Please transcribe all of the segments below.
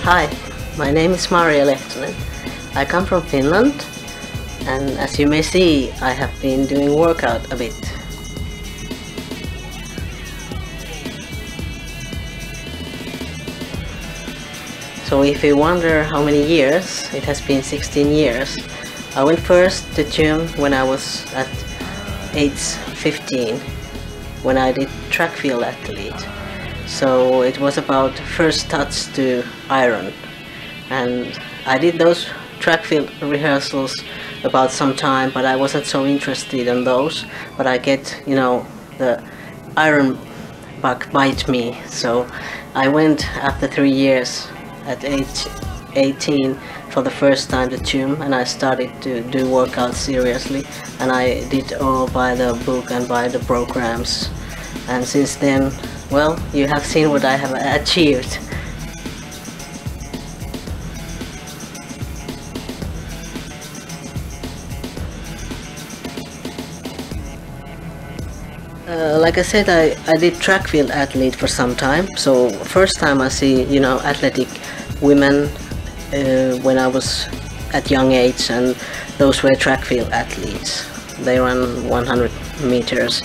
Hi, my name is Marja Lehtonen. I come from Finland, and as you may see, I have been doing workout a bit. So if you wonder how many years, it has been 16 years. I went first to gym when I was at age 15, when I did track field athlete. So it was about first touch to iron, and I did those track field rehearsals about some time, but I wasn't so interested in those. But I get, the iron bug bite me, so I went after 3 years at age 18 for the first time to gym, and I started to do workouts seriously, and I did all by the book and by the programs, and since then, well, you have seen what I have achieved. Like I said, I did track field athlete for some time, so first time I see, athletic women when I was at young age, and those were track field athletes. They ran 100 meters,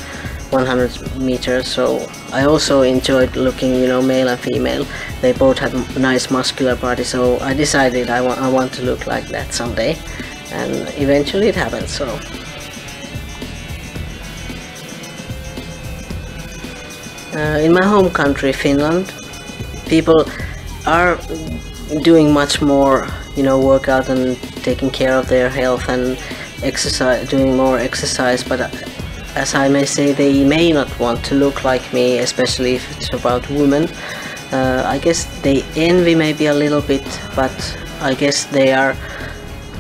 so I also enjoyed looking, male and female. They both had nice muscular bodies, so I decided I want to look like that someday, and eventually it happened. So in my home country, Finland, people are doing much more, workout and taking care of their health and exercise, doing more exercise, but as I may say, they may not want to look like me, especially if it's about women. I guess they envy maybe a little bit, but I guess they are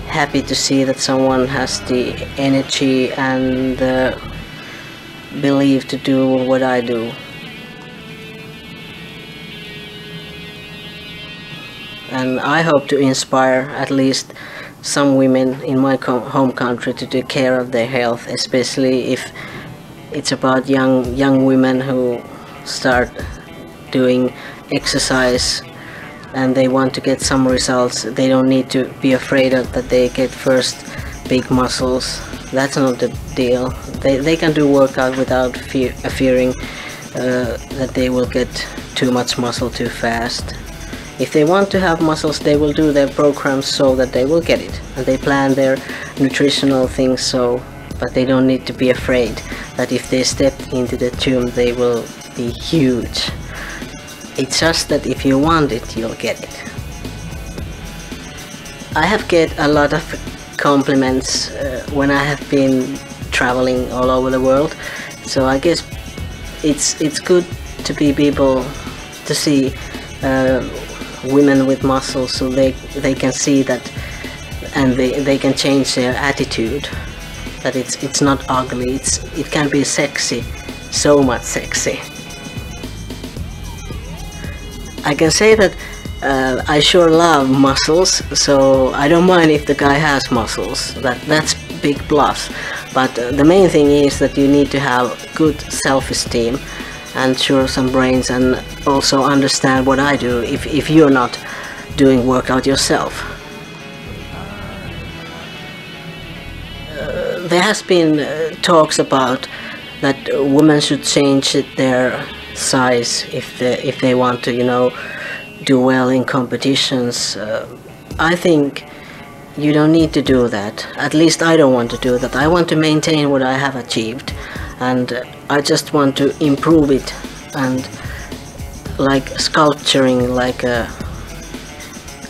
happy to see that someone has the energy and belief to do what I do. And I hope to inspire at least some women in my home country to take care of their health, especially if it's about young women who start doing exercise and they want to get some results. They don't need to be afraid of that they get first big muscles. That's not the deal. They can do workout without fearing that they will get too much muscle too fast. If they want to have muscles, they will do their programs so that they will get it, and they plan their nutritional things but they don't need to be afraid that if they step into the gym they will be huge. It's just that if you want it, you'll get it. I have get a lot of compliments when I have been traveling all over the world, so I guess it's good to be able to see women with muscles, so they can see that, and they can change their attitude, that it's not ugly, it can be sexy, so much sexy. I can say that I sure love muscles, so I don't mind if the guy has muscles. That's big plus, but the main thing is that you need to have good self-esteem and sure some brains, and also understand what I do if you're not doing workout yourself. There has been talks about that women should change their size if they want to, do well in competitions. I think you don't need to do that. At least I don't want to do that. I want to maintain what I have achieved, and I just want to improve it, and like sculpturing,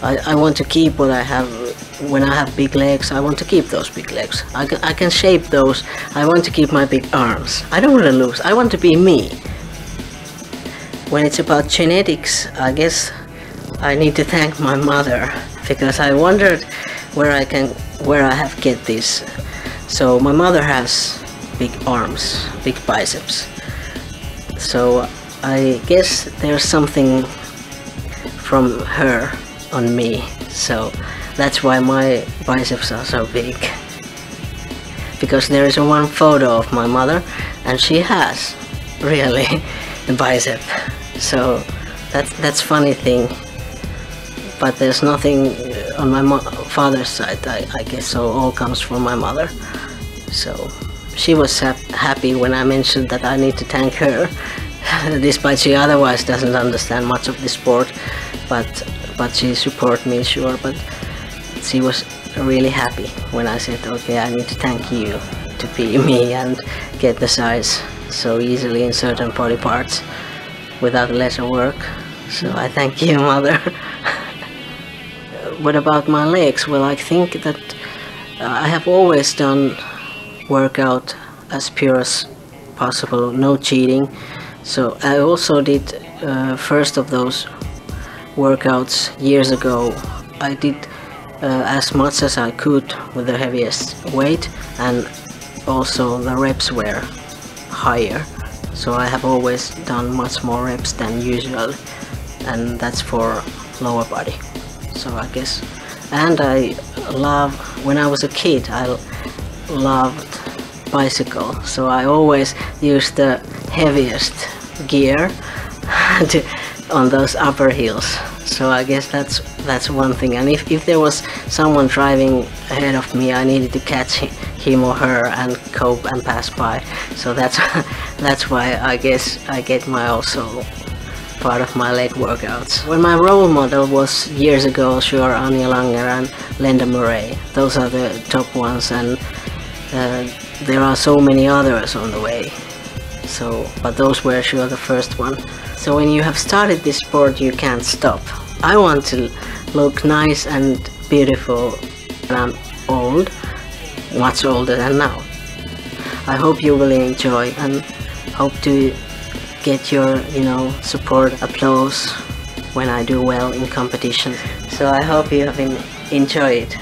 I want to keep what I have. When I have big legs, I want to keep those big legs. I can shape those. I want to keep my big arms. I don't want to lose. I want to be me. When it's about genetics, I guess I need to thank my mother, because I wondered where I have get this. So my mother has big arms, big biceps. So I guess there's something from her on me. So that's why my biceps are so big. Because there is one photo of my mother, and she has really the bicep. So that's funny thing. but there's nothing on my father's side, I guess, so all comes from my mother. So she was happy when I mentioned that I need to thank her, despite she otherwise doesn't understand much of the sport, but she support me, sure, but she was really happy when I said, okay, I need to thank you to be me and get the size so easily in certain body parts without less work. So I thank you, mother. What about my legs? Well, I think that I have always done workout as pure as possible, no cheating. So I also did first of those workouts years ago. I did as much as I could with the heaviest weight, and also the reps were higher. So I have always done much more reps than usual, and that's for lower body. So I guess, and I love, when I was a kid, I loved bicycle, so I always used the heaviest gear on those upper hills. So I guess that's one thing, and if there was someone driving ahead of me, I needed to catch him or her and cope and pass by. So that's why I guess I get my also part of my leg workouts. When my role model was years ago, sure, Anja Langer and Linda Murray. Those are the top ones, and there are so many others on the way. So, but those were sure the first one. So when you have started this sport, you can't stop. I want to look nice and beautiful when I'm old, much older than now. I hope you will enjoy and hope to get your, support, applause when I do well in competition. So I hope you have enjoyed it.